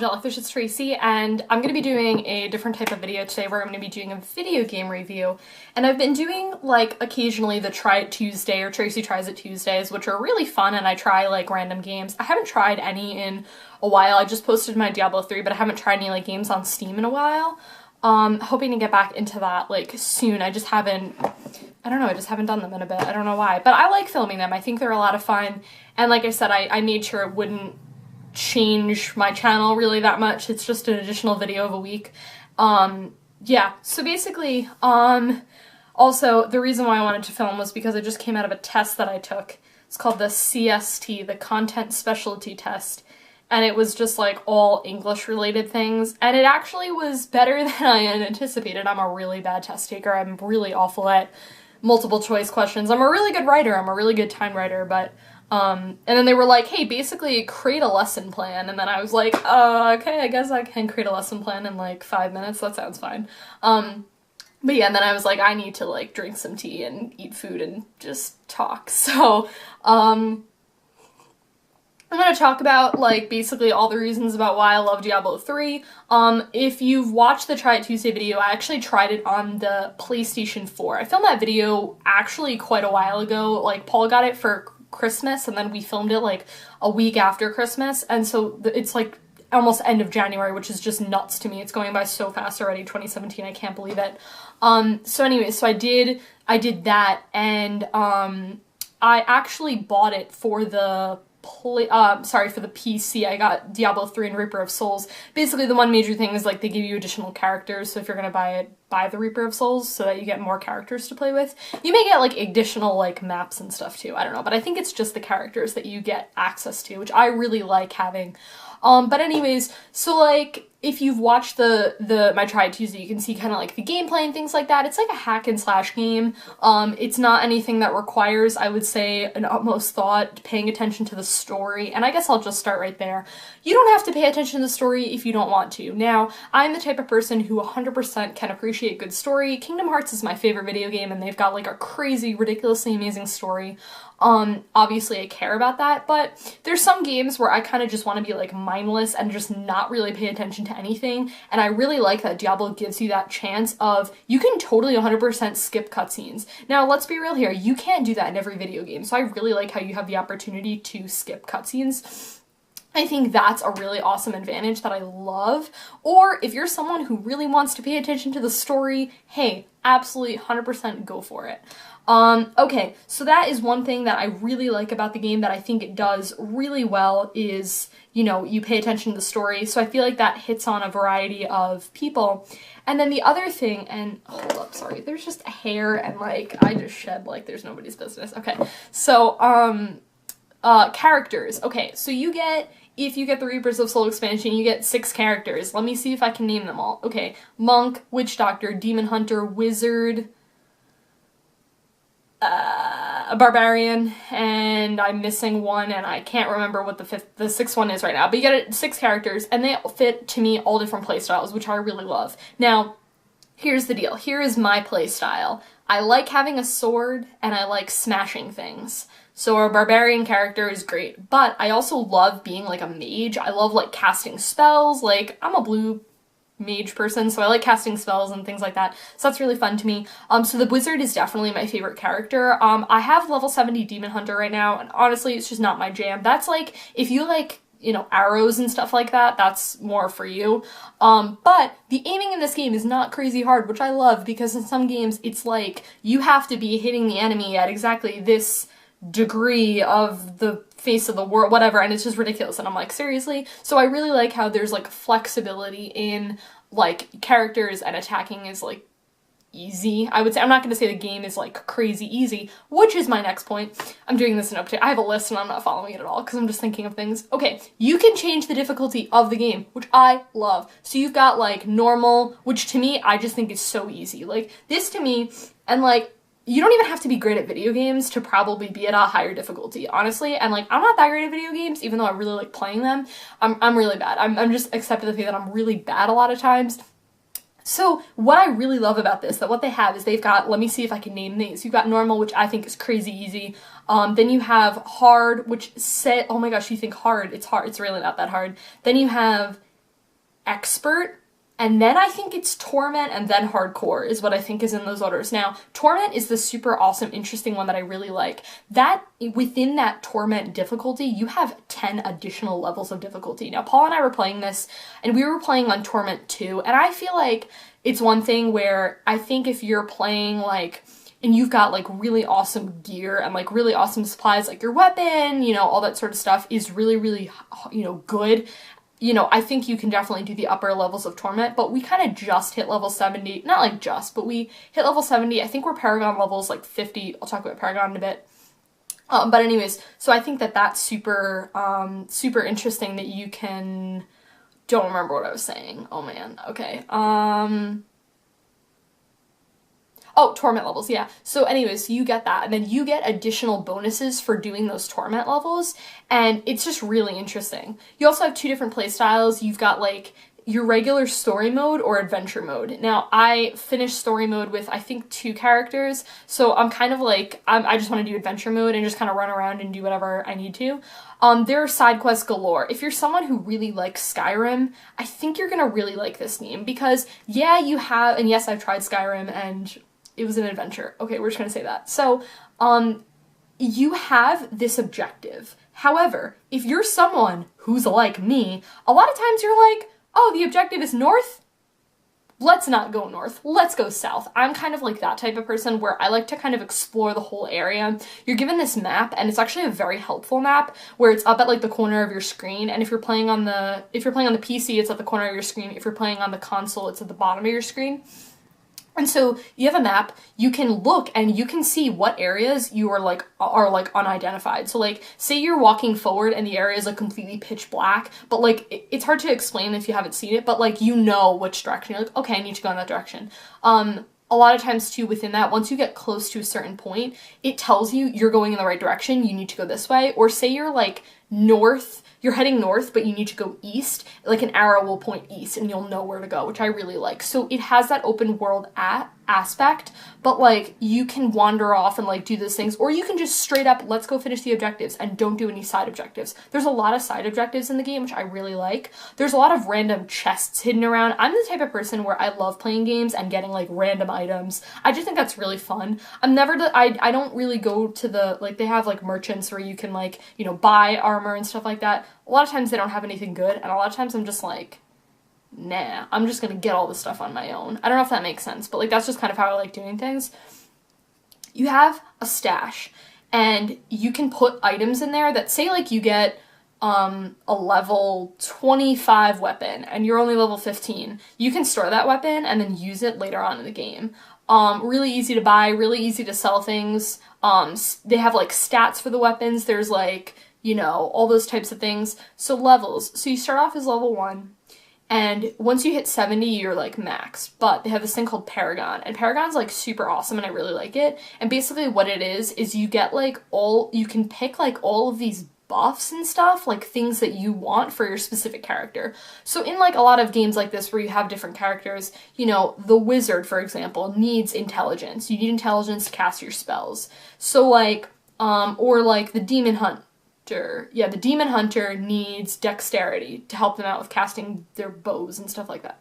Jellyfish, it's Tracy, and I'm going to be doing a different type of video today where I'm going to be doing a video game review. And I've been doing, like, occasionally the Try It Tuesday or Tracy Tries It Tuesdays, which are really fun, and I try, like, random games. I haven't tried any in a while. I just posted my Diablo 3, but I haven't tried any, like, games on Steam in a while. Hoping to get back into that, like, soon. I just haven't, I don't know, I just haven't done them in a bit. I don't know why. But I like filming them. I think they're a lot of fun. And like I said, I made sure it wouldn't change my channel really that much. It's just an additional video of a week. Yeah, so basically, also, the reason why I wanted to film was because I just came out of a test that I took. It's called the CST, the Content Specialty Test. And it was just like all English related things. And it actually was better than I had anticipated. I'm a really bad test taker. I'm really awful at multiple choice questions. I'm a really good writer. I'm a really good time writer, but and then they were like, hey, basically create a lesson plan. And then I was like, okay, I guess I can create a lesson plan in like 5 minutes. That sounds fine. But yeah, and then I was like, I need to like drink some tea and eat food and just talk. So, I'm gonna talk about, like, basically all the reasons about why I love Diablo 3. If you've watched the Try It Tuesday video, I actually tried it on the PlayStation 4. I filmed that video actually quite a while ago. Like, Paul got it for Christmas, and then we filmed it, like, a week after Christmas, and so it's, like, almost end of January, which is just nuts to me. It's going by so fast already, 2017, I can't believe it. So anyways, so I did that, and, I actually bought it for the for the PC. I got Diablo 3 and Reaper of Souls. Basically, the one major thing is, like, they give you additional characters, so if you're gonna buy it, buy the Reaper of Souls so that you get more characters to play with. You may get, like, additional, like, maps and stuff, too. I don't know, but I think it's just the characters that you get access to, which I really like having. But anyways, so, like, if you've watched my Try It Tuesday, you can see kind of like the gameplay and things like that. It's like a hack and slash game. It's not anything that requires, I would say, an utmost thought, paying attention to the story, and I guess I'll just start right there. You don't have to pay attention to the story if you don't want to. Now, I'm the type of person who 100% can appreciate good story. Kingdom Hearts is my favorite video game, and they've got like a crazy, ridiculously amazing story. Obviously I care about that, but there's some games where I kind of just want to be like mindless and just not really pay attention to anything, and I really like that Diablo gives you that chance of, you can totally 100% skip cutscenes. Now, let's be real here, you can't do that in every video game, so I really like how you have the opportunity to skip cutscenes. I think that's a really awesome advantage that I love. Or if you're someone who really wants to pay attention to the story, hey, absolutely 100% go for it. Okay, so that is one thing that I really like about the game that I think it does really well is, you know, you pay attention to the story, so I feel like that hits on a variety of people. And then the other thing, and hold up, sorry, there's just a hair and like, I just shed like there's nobody's business. Okay, so, characters. Okay, so if you get the Reapers of Soul expansion, you get 6 characters. Let me see if I can name them all. Okay, Monk, Witch Doctor, Demon Hunter, Wizard, a Barbarian, and I'm missing one, and I can't remember what the 6th one is right now. But you get 6 characters, and they fit, to me, all different playstyles, which I really love. Now, here's the deal. Here is my playstyle. I like having a sword, and I like smashing things. So a barbarian character is great, but I also love being like a mage. I love like casting spells, like I'm a blue mage person, so I like casting spells and things like that, so that's really fun to me. So the wizard is definitely my favorite character. I have level 70 Demon Hunter right now, and honestly, it's just not my jam. That's like, if you like, you know, arrows and stuff like that, that's more for you. But the aiming in this game is not crazy hard, which I love, because in some games, it's like, you have to be hitting the enemy at exactly this degree of the face of the world, whatever, and it's just ridiculous, and I'm like, seriously? So I really like how there's like flexibility in like characters, and attacking is like easy, I would say. I'm not going to say the game is like crazy easy, which is my next point. I'm doing this in update. I have a list and I'm not following it at all because I'm just thinking of things. Okay, you can change the difficulty of the game, which I love. So you've got like normal, which to me, I just think is so easy. Like this to me, and like, you don't even have to be great at video games to probably be at a higher difficulty, honestly. And like, I'm not that great at video games, even though I really like playing them. I'm really bad. I'm just accepting the fact that I'm really bad a lot of times. So what I really love about this, that what they have is they've got, let me see if I can name these. You've got normal, which I think is crazy easy. Then you have hard, which oh my gosh, you think hard, it's hard. It's really not that hard. Then you have expert, and then I think it's Torment, and then Hardcore is what I think is in those orders. Now, Torment is the super awesome, interesting one that I really like. That, within that Torment difficulty, you have 10 additional levels of difficulty. Now, Paul and I were playing this, and we were playing on Torment 2, and I feel like it's one thing where I think if you're playing, like, and you've got, like, really awesome gear and, like, really awesome supplies, like your weapon, you know, all that sort of stuff is really, really, you know, good. You know, I think you can definitely do the upper levels of Torment, but we kind of just hit level 70. Not like just, but we hit level 70. I think we're Paragon levels like 50. I'll talk about Paragon in a bit. But anyways, so I think that that's super, super interesting that you can... Don't remember what I was saying. Oh man, okay. Oh, Torment levels, yeah. So anyways, you get that, and then you get additional bonuses for doing those Torment levels, and it's just really interesting. You also have 2 different playstyles. You've got, like, your regular story mode or adventure mode. Now, I finished story mode with, I think, 2 characters, so I'm kind of like, I just want to do adventure mode and just kind of run around and do whatever I need to. There are side quests galore. If you're someone who really likes Skyrim, I think you're gonna really like this game, because, yeah, you have, and yes, I've tried Skyrim, and it was an adventure. Okay, we're just gonna say that. So, you have this objective. However, if you're someone who's like me, a lot of times you're like, oh, the objective is north? Let's not go north. Let's go south. I'm kind of like that type of person where I like to kind of explore the whole area. You're given this map, and it's actually a very helpful map where it's up at like the corner of your screen, and if you're playing on the PC, it's at the corner of your screen. If you're playing on the console, it's at the bottom of your screen. And so you have a map, you can look and you can see what areas you are like unidentified. So like, say you're walking forward and the area is like completely pitch black, but like it's hard to explain if you haven't seen it, but like you know which direction. You're like, okay, I need to go in that direction. A lot of times too, within that, once you get close to a certain point, it tells you you're going in the right direction, you need to go this way. Or say you're like north, you're heading north, but you need to go east, like an arrow will point east and you'll know where to go, which I really like. So it has that open world aspect, but like you can wander off and like do those things, or you can just straight up, let's go finish the objectives and don't do any side objectives. There's a lot of side objectives in the game, which I really like. There's a lot of random chests hidden around. I'm the type of person where I love playing games and getting like random items. I just think that's really fun. I don't really go to the, like they have like merchants where you can like, you know, buy armor and stuff like that. A lot of times they don't have anything good, and a lot of times I'm just like, nah, I'm just gonna get all this stuff on my own. I don't know if that makes sense, but like that's just kind of how I like doing things. You have a stash, and you can put items in there that say like you get a level 25 weapon and you're only level 15. You can store that weapon and then use it later on in the game. Really easy to buy, really easy to sell things. They have like stats for the weapons. There's like, you know, all those types of things. So levels. So you start off as level 1. And once you hit 70, you're like max. But they have this thing called Paragon. And Paragon's like super awesome and I really like it. And basically what it is you get like you can pick like all of these buffs and stuff, like things that you want for your specific character. So in like a lot of games like this where you have different characters, you know, the wizard, for example, needs intelligence. You need intelligence to cast your spells. So like, or like the demon hunter. Yeah, the demon hunter needs dexterity to help them out with casting their bows and stuff like that.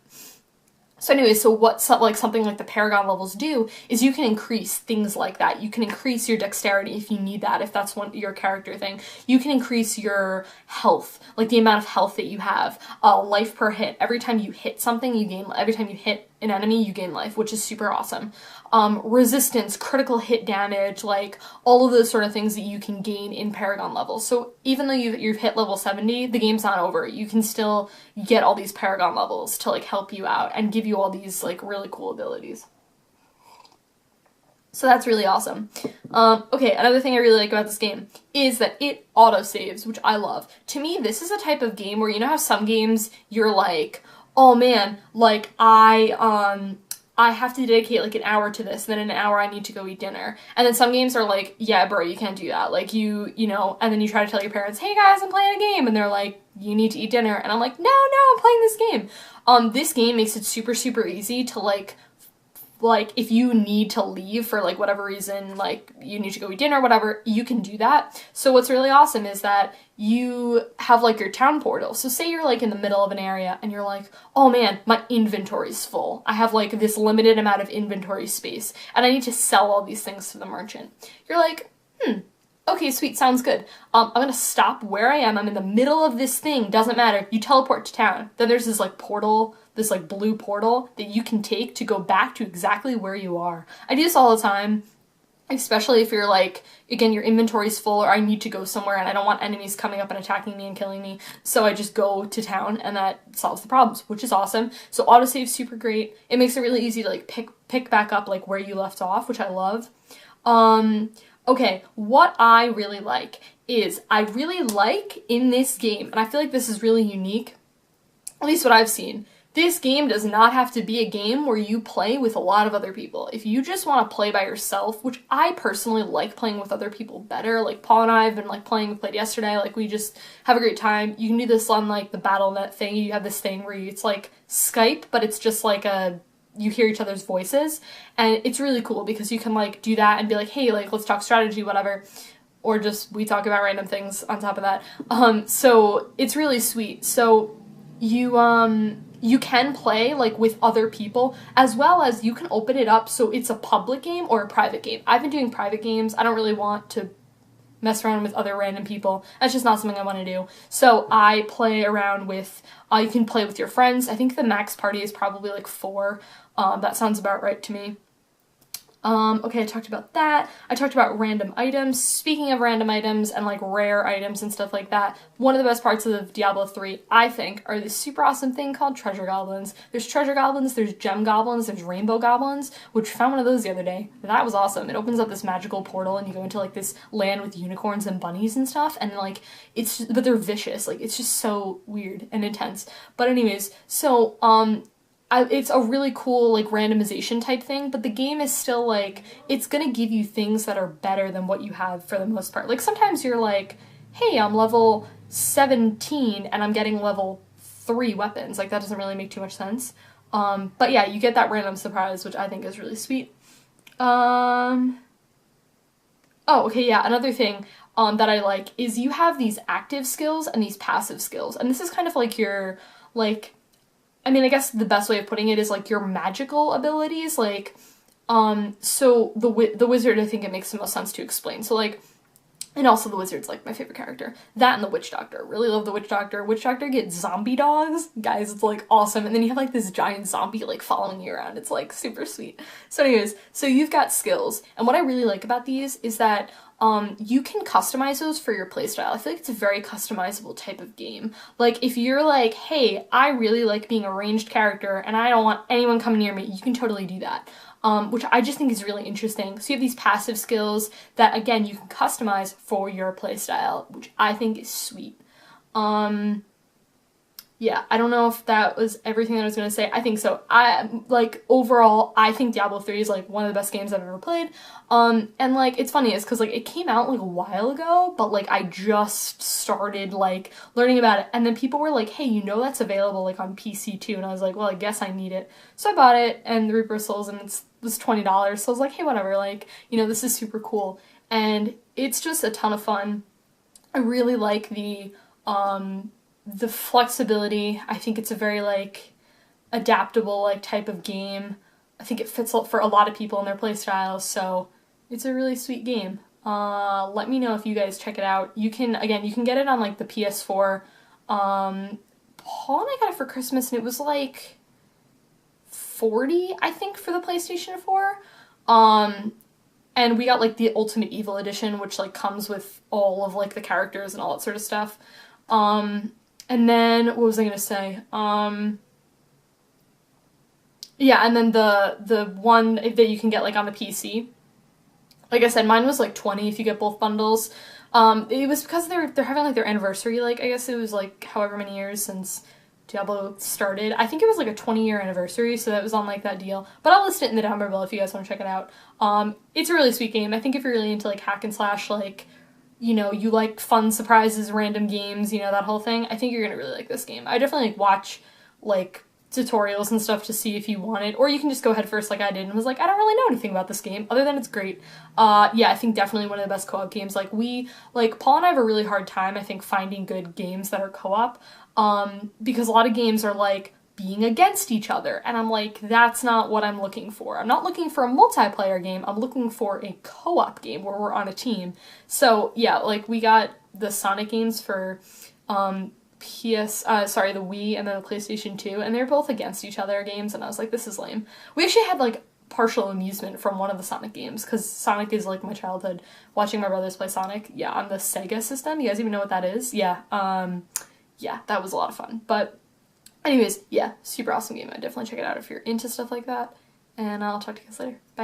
So anyway, so what something like the Paragon levels do is you can increase things like that. You can increase your dexterity if you need that, if that's your character thing. You can increase your health, like the amount of health that you have. Life per hit. Every time you hit something, every time you hit an enemy, you gain life, which is super awesome. Resistance, critical hit damage, like all of those sort of things that you can gain in Paragon levels. So even though you've hit level 70, the game's not over. You can still get all these Paragon levels to like help you out and give you all these like really cool abilities. So that's really awesome. Okay, another thing I really like about this game is that it auto-saves, which I love. To me, this is a type of game where, you know how some games you're like, oh man, like I have to dedicate like an hour to this, and then in an hour I need to go eat dinner. And then some games are like, yeah, bro, you can't do that. Like you know, and then you try to tell your parents, hey guys, I'm playing a game. And they're like, you need to eat dinner. And I'm like, no, I'm playing this game. This game makes it super, super easy to like like, if you need to leave for, like, whatever reason, like, you need to go eat dinner or whatever, you can do that. So what's really awesome is that you have, like, your town portal. So say you're, like, in the middle of an area and you're like, oh man, my inventory's full. I have, like, this limited amount of inventory space and I need to sell all these things to the merchant. You're like, okay, sweet, sounds good. I'm gonna stop where I am. I'm in the middle of this thing, doesn't matter. You teleport to town. Then there's this, like, portal, this, like, blue portal that you can take to go back to exactly where you are. I do this all the time, especially if you're, like, again, your inventory's full or I need to go somewhere and I don't want enemies coming up and attacking me and killing me. So I just go to town and that solves the problems, which is awesome. So autosave's super great. It makes it really easy to, like, pick back up, like, where you left off, which I love. Okay, what I really like is, I really like in this game, and I feel like this is really unique, at least what I've seen, this game does not have to be a game where you play with a lot of other people. If you just want to play by yourself, which I personally like playing with other people better, like Paul and I have been, like, played yesterday, like, we just have a great time. You can do this on, like, the BattleNet thing. You have this thing where it's like Skype, but it's just like you hear each other's voices, and it's really cool because you can, like, do that and be like, hey, like, let's talk strategy, whatever, or just we talk about random things on top of that. So it's really sweet. So you can play, like, with other people, as well as you can open it up so it's a public game or a private game. I've been doing private games. I don't really want to mess around with other random people. That's just not something I want to do. So I play around with, you can play with your friends. I think the max party is probably, like, 4. That sounds about right to me. Okay, I talked about that. I talked about random items. Speaking of random items and, like, rare items and stuff like that, one of the best parts of Diablo 3, I think, are this super awesome thing called treasure goblins. There's treasure goblins, there's gem goblins, there's rainbow goblins, which found one of those the other day. That was awesome. It opens up this magical portal and you go into, like, this land with unicorns and bunnies and stuff, and, like, but they're vicious. Like, it's just so weird and intense. But anyways, so, it's a really cool, like, randomization type thing, but the game is still, like, it's gonna give you things that are better than what you have for the most part. Like, sometimes you're like, hey, I'm level 17 and I'm getting level 3 weapons. Like, that doesn't really make too much sense. But yeah, you get that random surprise, which I think is really sweet. Oh, okay, yeah, another thing that I like is you have these active skills and these passive skills. And this is kind of like your, like, I mean, I guess the best way of putting it is, like, your magical abilities, like, so the wizard, I think it makes the most sense to explain. So, like, and also the wizard's, like, my favorite character. That and the witch doctor. Really love the witch doctor. Witch doctor gets zombie dogs. Guys, it's, like, awesome. And then you have, like, this giant zombie, like, following you around. It's, like, super sweet. So anyways, so you've got skills. And what I really like about these is that you can customize those for your playstyle. I feel like it's a very customizable type of game. Like, if you're like, hey, I really like being a ranged character and I don't want anyone coming near me, you can totally do that. Which I just think is really interesting. So you have these passive skills that, again, you can customize for your playstyle, which I think is sweet. Yeah, I don't know if that was everything that I was going to say. I think so. Overall, I think Diablo 3 is, like, one of the best games I've ever played. And, like, it's funny, it's because, like, it came out, like, a while ago, but, like, I just started, like, learning about it. And then people were like, hey, you know that's available, like, on PC too. And I was like, well, I guess I need it. So I bought it, and the Reaper of Souls, and it was $20. So I was like, hey, whatever, like, you know, this is super cool. And it's just a ton of fun. I really like the flexibility. I think it's a very, like, adaptable, like, type of game. I think it fits for a lot of people in their playstyles, so it's a really sweet game. Let me know if you guys check it out. You can get it on, like, the PS4. Paul and I got it for Christmas, and it was, like, $40, I think, for the PlayStation 4. And we got, like, the Ultimate Evil Edition, which, like, comes with all of, like, the characters and all that sort of stuff. And then, what was I gonna say? Yeah, and then the one that you can get, like, on the PC. Like I said, mine was, like, 20 if you get both bundles. It was because they're having, like, their anniversary, like, I guess it was, like, however many years since Diablo started. I think it was, like, a 20-year anniversary, so that was on, like, that deal. But I'll list it in the down below if you guys want to check it out. It's a really sweet game. I think if you're really into, like, hack and slash, like, you know, you like fun surprises, random games, you know, that whole thing, I think you're gonna really like this game. I definitely, like, watch, like, tutorials and stuff to see if you want it, or you can just go head first like I did and was like, I don't really know anything about this game other than it's great. Yeah, I think definitely one of the best co-op games. Like Paul and I have a really hard time, I think, finding good games that are co-op, because a lot of games are like being against each other, and I'm like, that's not what I'm looking for. I'm not looking for a multiplayer game, I'm looking for a co-op game where we're on a team. So yeah, like we got the Sonic games for the Wii and then the PlayStation 2, and they're both against each other games, and I was like, this is lame. We actually had like partial amusement from one of the Sonic games, because Sonic is like my childhood, watching my brothers play Sonic, yeah, on the Sega system. You guys even know what that is? Yeah, yeah, that was a lot of fun. But anyways, yeah, super awesome game. I'd definitely check it out if you're into stuff like that, and I'll talk to you guys later. Bye.